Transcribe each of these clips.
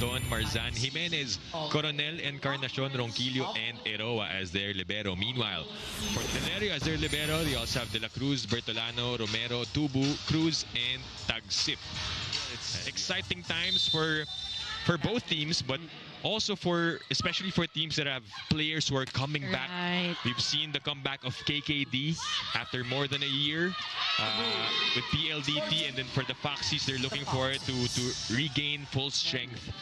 Paliton, Marzan, Jimenez, Coronel, Encarnacion, Ronquillo, and Eroa as their libero. Meanwhile, for Telerio as their libero, they also have De La Cruz, Bertolano, Romero, Tubu, Cruz, and Tagsip. It's exciting times for both teams, but also especially for teams that have players who are coming back. We've seen the comeback of KKD after more than a year with PLDT, and then for the Foxies, they're looking for it to regain full strength.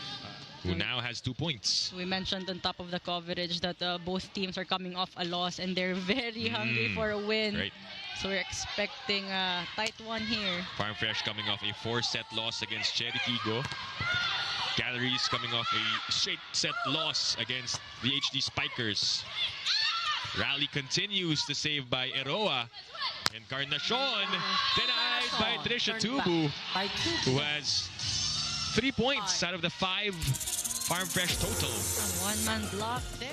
Who now has 2 points. We mentioned on top of the coverage that both teams are coming off a loss and they're very hungry for a win. Right. So we're expecting a tight one here. Farm Fresh coming off a 4-set loss against Cheritigo. Galeries coming off a straight set loss against the HD Spikers. Rally continues to save by Eroa. Encarnacion denied by Trisha Tubu, who has 3 points out of the 5 Farm Fresh total. One-man block there.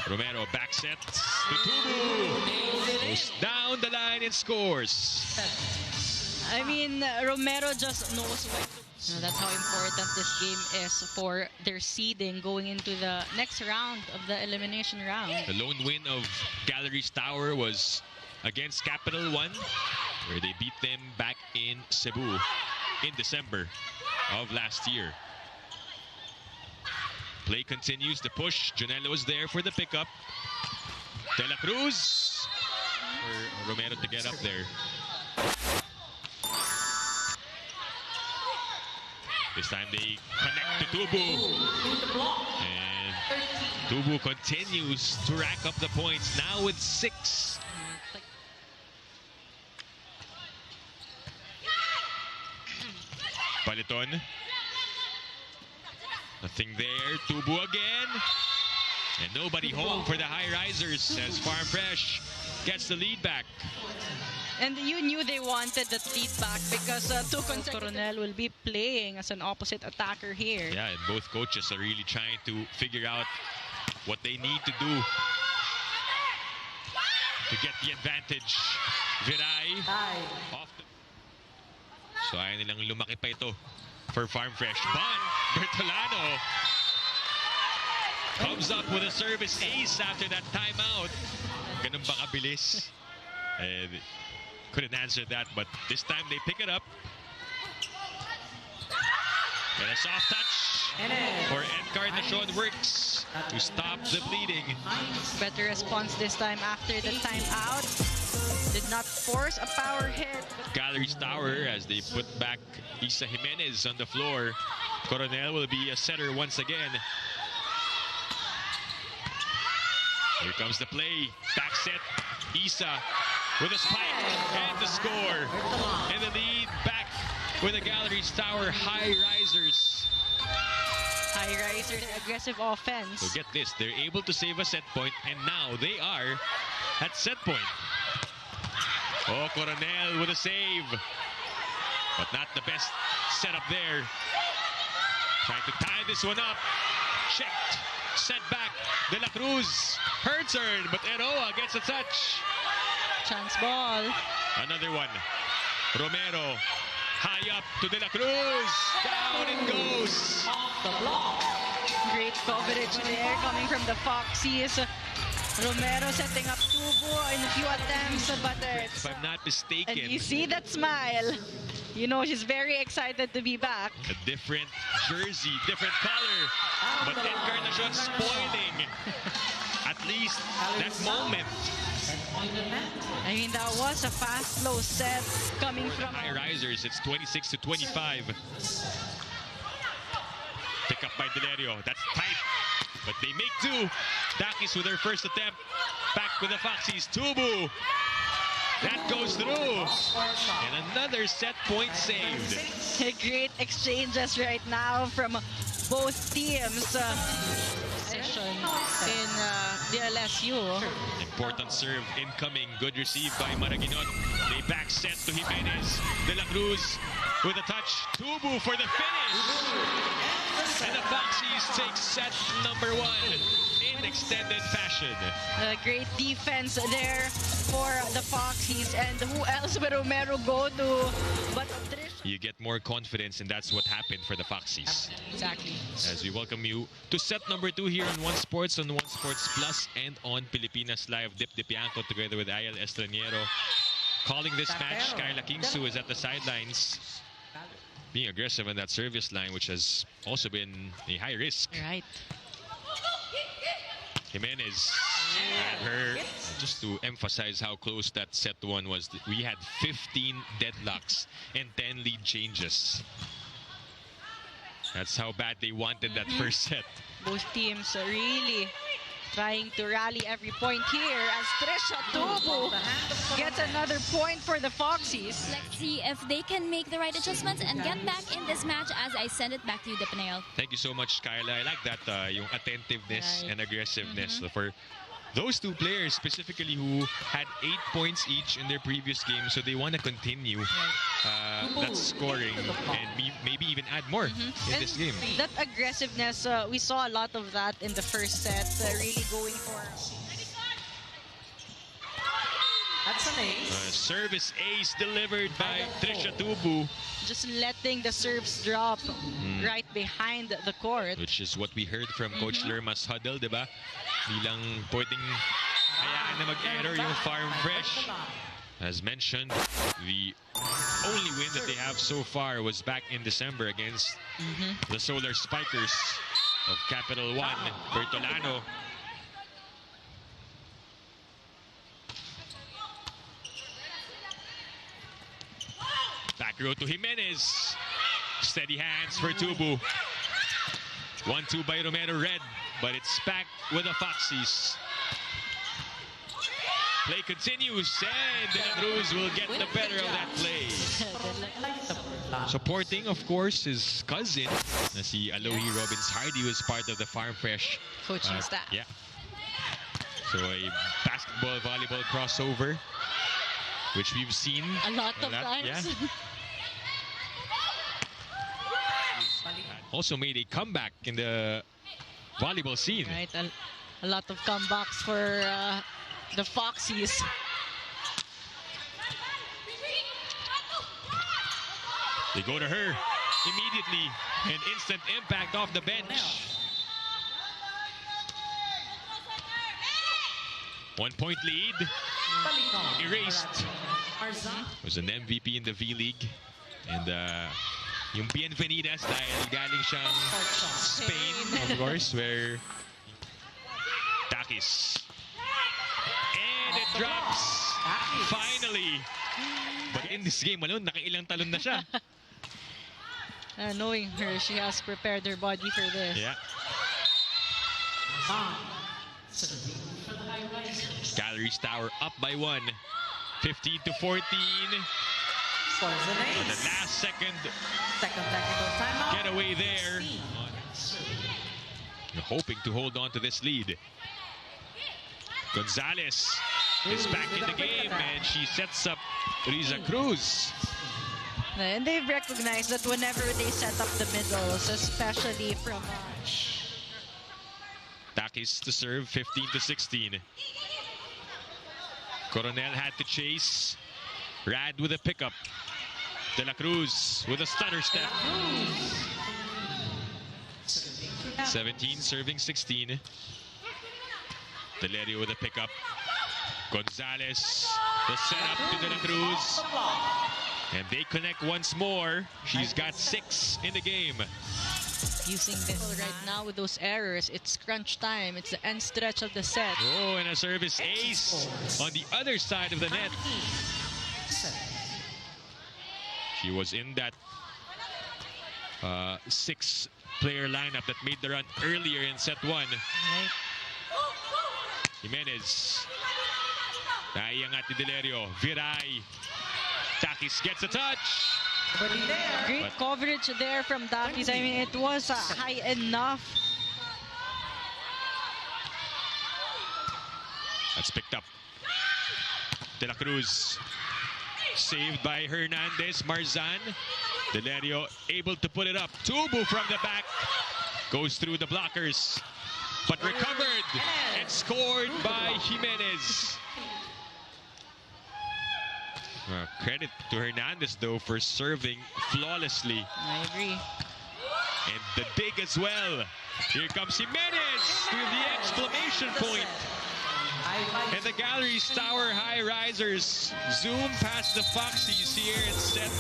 Romero back set to Tubu. Goes down the line and scores. I mean, Romero just knows when to. That's how important this game is for their seeding going into the next round of the elimination round. The lone win of Galeries Tower was against Capital One, where they beat them back in Cebu in December of last year. Play continues, the push. Janela was there for the pickup. De La Cruz for Romero to get up there. This time they connect to Tubu. And Tubu continues to rack up the points, now with 6. Paliton. Nothing there. Tubu again. And nobody home for the Highrisers as Farm Fresh gets the lead back. And you knew they wanted that lead back because Coronel will be playing as an opposite attacker here. Yeah, and both coaches are really trying to figure out what they need to do to get the advantage. Viray off the... So ayaw nilang lumaki pa ito for Farm Fresh. But Bertolano comes up with a service ace after that timeout. Ganun ba kabilis? And couldn't answer that, but this time they pick it up. And a soft touch for Encarnacion works to stop the bleeding. Better response this time after the timeout. Did not force a power hit. Galeries Tower as they put back Isa Jimenez on the floor. Coronel will be a setter once again. Here comes the play. Back set. Isa with a spike and the score. And the lead back with the Galeries Tower Highrisers. Highrisers, aggressive offense. So get this, they're able to save a set point, and now they are at set point. Oh, Coronel with a save. But not the best setup there. Trying to tie this one up. Checked. Set back. De La Cruz. Her turn, but Eroa gets a touch. Chance ball. Another one. Romero. High up to De La Cruz. Down it goes. Great coverage there coming from the Foxies. Romero setting up Tubo in a few attempts, but if I'm not mistaken, and you see that smile. You know she's very excited to be back. A different jersey, different color, but Encarnacion spoiling at least that moment. I mean, that was a fast, low set coming from Highrisers. It's 26-25. Pick up by Delerio. That's tight, but they make two. Dakis with their first attempt. Back with the Foxies. Tubu. That goes through. And another set point saved. Great exchanges right now from both teams. Session in the LSU. Important serve incoming. Good receive by Maraguinot. They back set to Jimenez. De La Cruz with a touch. Tubu for the finish. And the Foxies take set number 1 in in extended fashion. Great defense there for the Foxies. And who else will Romero go to? But You get more confidence, and that's what happened for the Foxies. exactly. As we welcome you to set number 2 here on One Sports, on One Sports Plus, and on Pilipinas Live. Dip Dipianco together with Ayel Estraniero. Calling this match, Kyla Kingsu is at the sidelines, being aggressive on that service line, which has also been a high risk. Right. Jimenez had her, just to emphasize how close that set 1 was, we had 15 deadlocks and 10 lead changes. That's how bad they wanted that first set. Both teams are really trying to rally every point here as Trisha Tubu gets another point for the Foxies. Let's see if they can make the right adjustments and get back in this match as I send it back to you, Dipaneo. Thank you so much, Kyla. I like that, yung attentiveness Right. and aggressiveness for those two players specifically who had 8 points each in their previous game, so they want to continue that scoring and maybe even add more in this game. That aggressiveness, we saw a lot of that in the first set, really going for... That's an ace. Service ace delivered by Trisha Tubu, Just letting the serves drop right behind the court. which is what we heard from Coach Lerma's huddle, diba? Di lang pwedeng hayaan na mag-error yung Farm Fresh. As mentioned, the only win that they have so far was back in December against the Solar Spikers of Capital One, Bertolano. Back row to Jimenez. Steady hands for Tubu. 1-2 by Romero Red, but it's back with the Foxies. Play continues, and De La Cruz will get the better of that play. Supporting, of course, his cousin, na si Alohi Robbins Hardy, was part of the Farm Fresh Coaching staff. Yeah. So a basketball volleyball crossover, which we've seen A lot of times. Yeah. Also made a comeback in the volleyball scene. Right, a lot of comebacks for the Foxies. They go to her immediately. An instant impact off the bench. 1 point lead. Erased. Was an MVP in the V-League. And yung Bienvenidas dahil galing siyang Spain, of course, where Takis. And it drops. Finally. But in this game alone, nakailang talon na siya. Knowing her, she has prepared her body for this. Yeah. Galeries Tower up by 1. 15-14. Scores an On the ace. last second Second technical timeout. getaway there. Hoping to hold on to this lead. Gonzalez is back in the game, and she sets up Riza Cruz. And they've recognized that whenever they set up the middles, especially from... Takis to serve, 15-16. Coronel had to chase. Rad with a pickup. De La Cruz with a stutter step. 17 serving 16. Delerio with a pickup. Gonzalez, the setup to De La Cruz. And they connect once more. She's got 6 in the game. Using this right now with those errors, it's crunch time. It's the end stretch of the set. Oh, and a service ace on the other side of the net. She was in that 6-player lineup that made the run earlier in set 1. Right. Jimenez. Naiangat ni Delerio. Viray. Takis gets a touch. Great But- coverage there from Takis. I mean, it was high enough. That's picked up. De La Cruz. Saved by Hernandez. Marzan. Delerio able to put it up. Tubu from the back. Goes through the blockers. but recovered and scored by Jimenez. Credit to Hernandez, though, for serving flawlessly. I agree. And the dig as well. Here comes Jimenez with the exclamation point. And the Galeries Tower Highrisers zoom past the Foxies here in set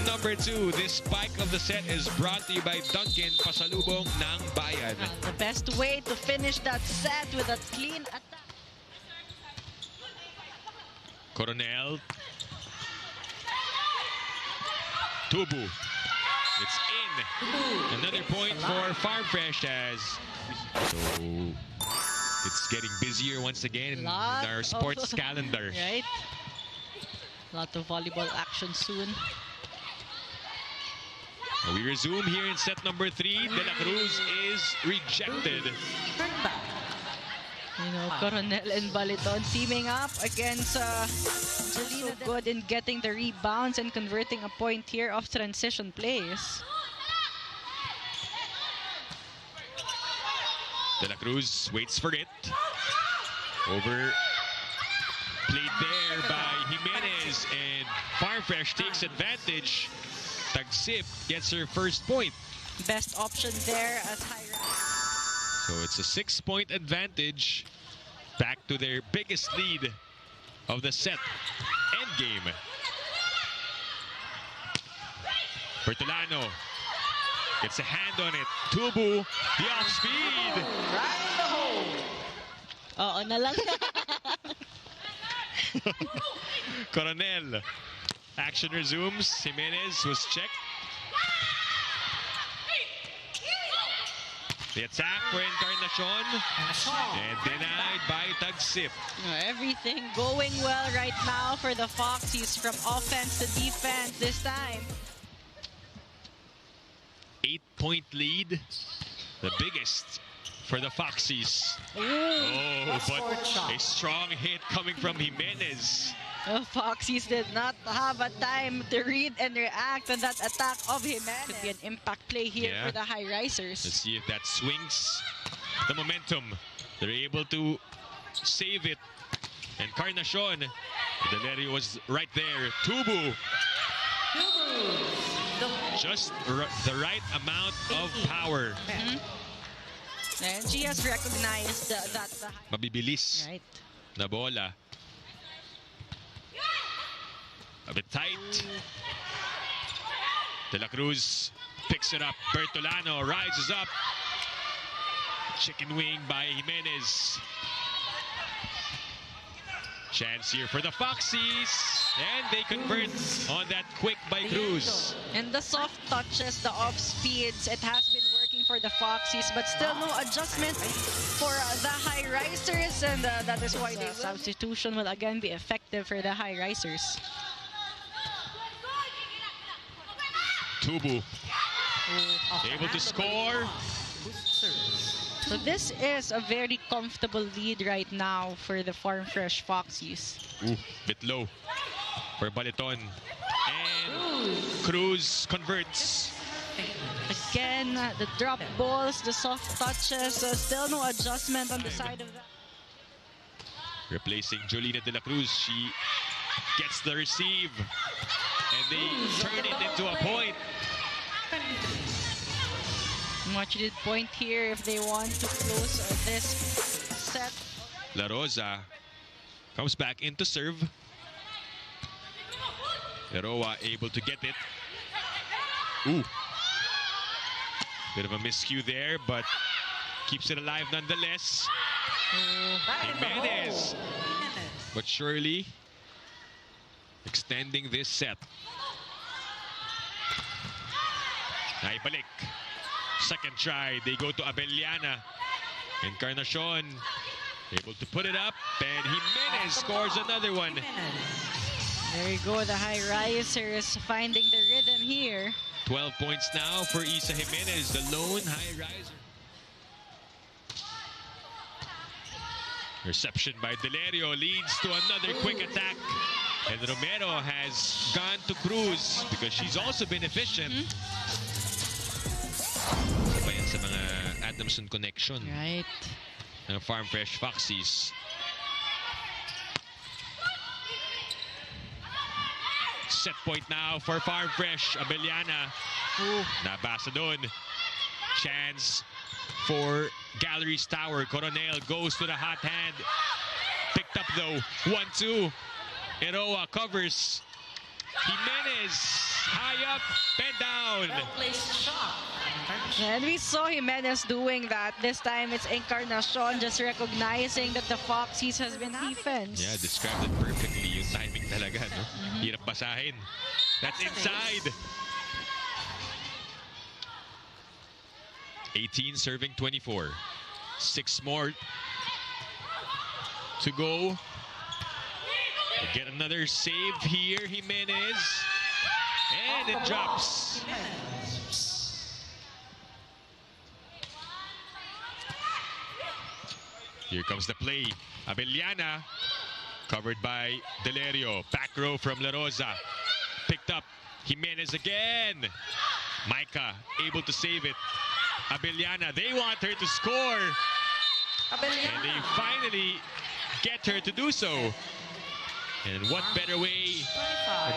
number 2. This spike of the set is brought to you by Duncan, pasalubong ng bayan. The best way to finish that set with a clean attack. Coronel. Tubu. It's in. Another point for Farm Fresh as so it's getting busier once again in our sports calendar. Right? A lot of volleyball action soon. We resume here in set number 3. De La Cruz is rejected. You know, Coronel and Baliton teaming up against Jelena. Good in getting the rebounds and converting a point here of transition plays. De La Cruz waits for it. Over played there by Jimenez, and Farm Fresh takes advantage. Tagsip gets her first point. Best option there as Highrisers. So it's a 6-point advantage. Back to their biggest lead of the set. Endgame. Bertolano gets a hand on it. Tubu, the off-speed. Right in the hole. Oo na lang. Coronel. Action resumes. Jimenez was checked. The attack for Encarnacion. And denied by Tagsip. Everything going well right now for the Foxies, from offense to defense this time. 8-point lead. The biggest for the Foxies. Ooh. But a strong hit coming from Jimenez. The Foxies did not have a time to read and react on that attack of Jimenez. Could be an impact play here for the Highrisers. Let's see if that swings the momentum. They're able to save it. Encarnacion. Delerio was right there. Tubu. Just the right amount of power. And she has recognized that the Mabibilis na bola. A bit tight. De La Cruz picks it up. Bertolano rises up. Chicken wing by Jimenez. Chance here for the Foxies. And they convert on that quick by Cruz. And the soft touches, the off speeds, it has been working for the Foxies, but still no adjustment for the Highrisers, and that is why the substitution will again be effective for the Highrisers. Tubu able to score. So this is a very comfortable lead right now for the Farm Fresh Foxies. Bit low for Baliton. And Cruz converts. Again, the drop balls, the soft touches, still no adjustment on the side of that. Replacing Jolina De La Cruz. She gets the receive. And they turn it into a point. Much needed point here if they want to close this set. La Rosa comes back in to serve. Eroa able to get it. Bit of a miscue there, but keeps it alive nonetheless. Jimenez. But surely extending this set. Naibalik. Second try, they go to Abellana. Encarnacion able to put it up, and Jimenez scores another one. There you go, the Highrisers finding the rhythm here. 12 points now for Isa Jimenez, the lone Highriser. Reception by Delerio leads to another quick attack. And Romero has gone to Cruz because she's also been efficient. Sa mga Adamson connection. Right. Ng Farm Fresh Foxies. Set point now for Farm Fresh. Abellana. Nabasa doon. Chance for Galeries Tower. Coronel goes to the hot hand. Picked up though. 1-2. Eroa covers. Jimenez. High up and down. Well-placed shot. And we saw Jimenez doing that. This time it's Encarnacion just recognizing that the Foxies has been defense. Yeah, described it perfectly. Yung timing talaga, no? Hirap basahin. That's inside. 18 serving 24. 6 more to go. Get another save here, Jimenez. And it drops. Here comes the play. Abellana, covered by Delerio. Back row from La Rosa. Picked up. Jimenez again. Micah able to save it. Abellana, they want her to score. And they finally get her to do so. And what better way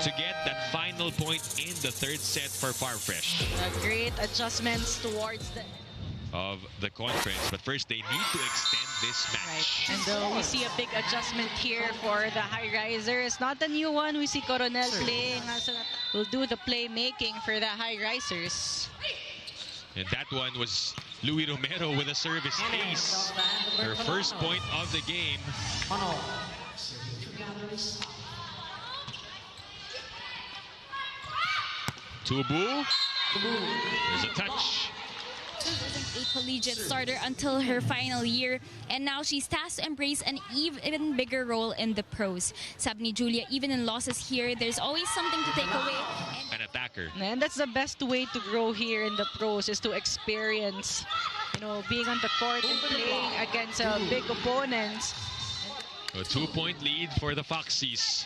to get that final point in the third set for Farm Fresh. Great adjustments towards the of the conference. But first, they need to extend this match. Right. And we see a big adjustment here for the Highrisers. Not a new one. We see Coronel playing. Will do the playmaking for the Highrisers. And that one was Louis Romero with a service ace. Her first point of the game. Tubu. There's a touch. A collegiate starter until her final year, and now she's tasked to embrace an even bigger role in the pros. Sabi ni Julia, even in losses here, there's always something to take away. An attacker. And that's the best way to grow here in the pros, is to experience, being on the court and playing against big opponents. A 2-point lead for the Foxies.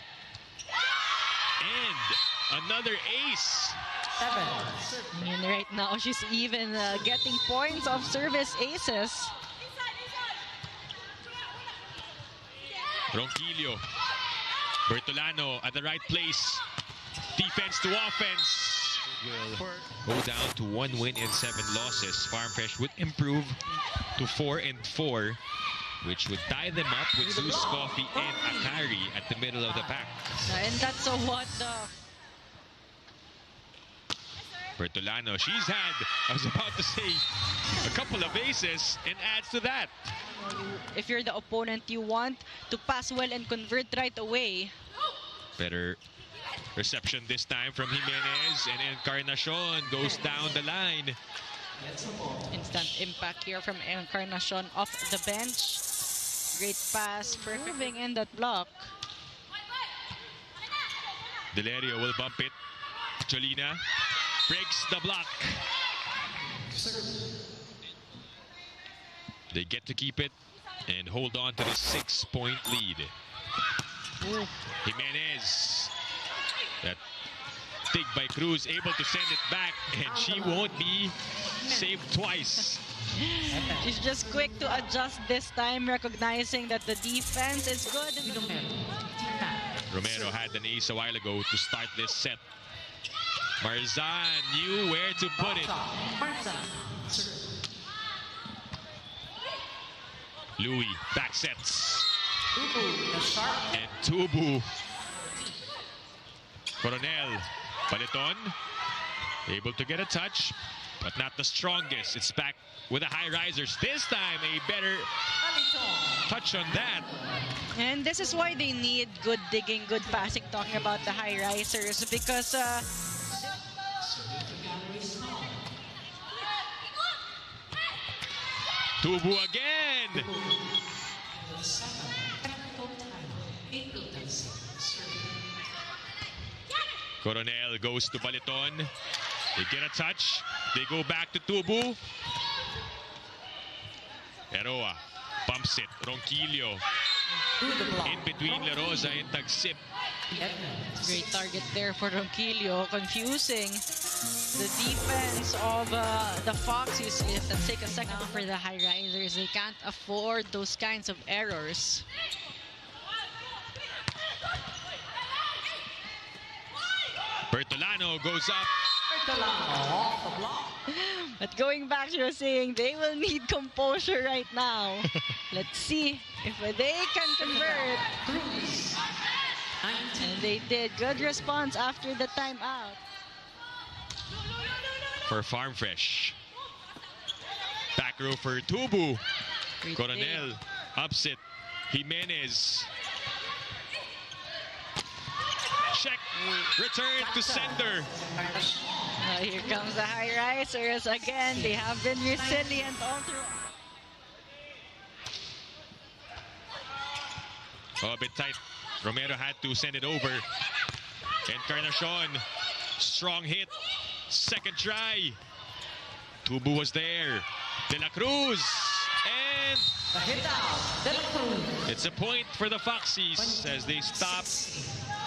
And another ace. And right now, she's even getting points of service aces. Ronquillo. Bertolano at the right place. Defense to offense. Will go down to 1 win and 7 losses. Farm Fresh would improve to 4-4, which would tie them up with Zeus Coffee and Akari at the middle of the pack. And that's what the Bertolano, she's had, I was about to say, a couple of aces and adds to that. If you're the opponent, you want to pass well and convert right away. Better reception this time from Jimenez, and Encarnacion goes down the line. Instant impact here from Encarnacion off the bench. Great pass, perfect moving in that block. Delerio will bump it. Cholina breaks the block. They get to keep it and hold on to the 6-point lead. Jimenez. That dig by Cruz, able to send it back, and she won't be saved twice. She's just quick to adjust this time, recognizing that the defense is good. Romero had an ace a while ago to start this set. Marzan knew where to put it. Louis back sets. And Tubu. Coronel. Paliton. Able to get a touch, but not the strongest. It's back with the Highrisers. This time a better touch on that. And this is why they need good digging, good passing, talking about the Highrisers, because Tubu again. Coronel goes to Baliton. They get a touch. They go back to Tubu. Eroa bumps it. Ronquillo in between La Rosa and Tagsip. Great target there for Ronquillo, confusing the defense of the Foxies. Let's take a second for the Highrisers. They can't afford those kinds of errors. Bertolano goes up. But going back, she was saying they will need composure right now. Let's see if they can convert. And they did. Good response after the timeout. For Farm Fresh. Back row for Tubu. Coronel. Upset. Jimenez. Check. Return to sender. Here comes the Highrisers again. They have been resilient all through. Oh, a bit tight. Romero had to send it over. Encarnacion. Strong hit. Second try. Tubu was there. De La Cruz. And it's a point for the Foxies as they stop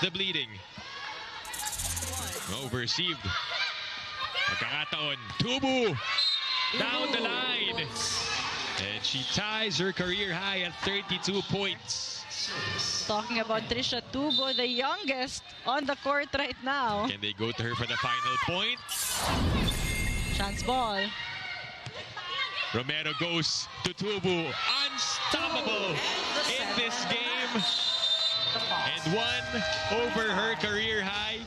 the bleeding. Oh, received. Pagkakataon. Tubu down the line. And she ties her career high at 32 points. Talking about Trisha Tubo, the youngest on the court right now. Can they go to her for the final point? Chance ball. Romero goes to Tubu. Unstoppable in this game. And one over her career high.